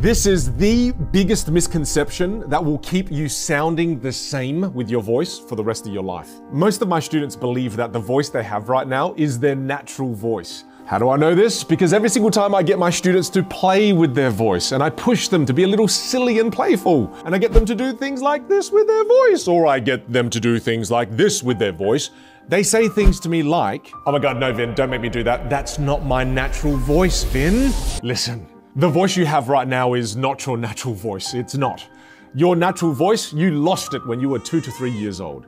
This is the biggest misconception that will keep you sounding the same with your voice for the rest of your life. Most of my students believe that the voice they have right now is their natural voice. How do I know this? Because every single time I get my students to play with their voice and I push them to be a little silly and playful, and I get them to do things like this with their voice, or I get them to do things like this with their voice, they say things to me like, "Oh my God, no, Vin, don't make me do that. That's not my natural voice, Vin." Listen, the voice you have right now is not your natural voice. It's not. Your natural voice, you lost it when you were 2 to 3 years old.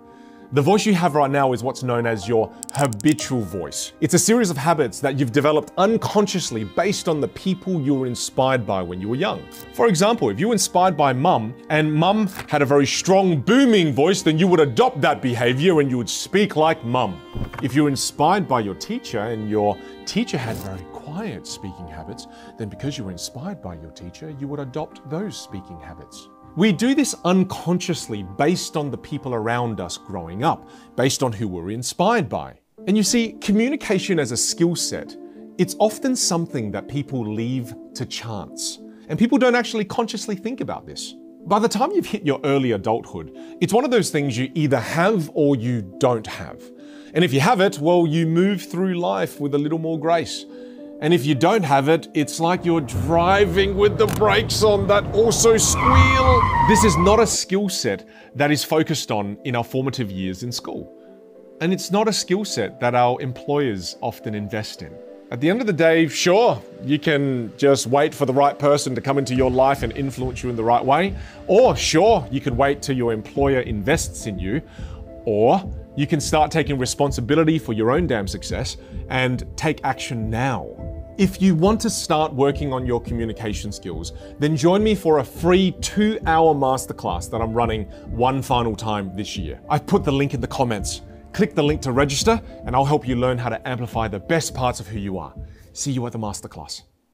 The voice you have right now is what's known as your habitual voice. It's a series of habits that you've developed unconsciously based on the people you were inspired by when you were young. For example, if you were inspired by mum and mum had a very strong booming voice, then you would adopt that behavior and you would speak like mum. If you were inspired by your teacher and your teacher had very quiet speaking habits, then because you were inspired by your teacher, you would adopt those speaking habits. We do this unconsciously based on the people around us growing up, based on who we're inspired by. And you see, communication as a skill set, it's often something that people leave to chance. And people don't actually consciously think about this. By the time you've hit your early adulthood, it's one of those things you either have or you don't have. And if you have it, well, you move through life with a little more grace. And if you don't have it, it's like you're driving with the brakes on that also squeal. This is not a skill set that is focused on in our formative years in school. And it's not a skill set that our employers often invest in. At the end of the day, sure, you can just wait for the right person to come into your life and influence you in the right way. Or sure, you can wait till your employer invests in you. Or you can start taking responsibility for your own damn success and take action now. If you want to start working on your communication skills, then join me for a free 2-hour masterclass that I'm running one final time this year. I've put the link in the comments. Click the link to register and I'll help you learn how to amplify the best parts of who you are. See you at the masterclass.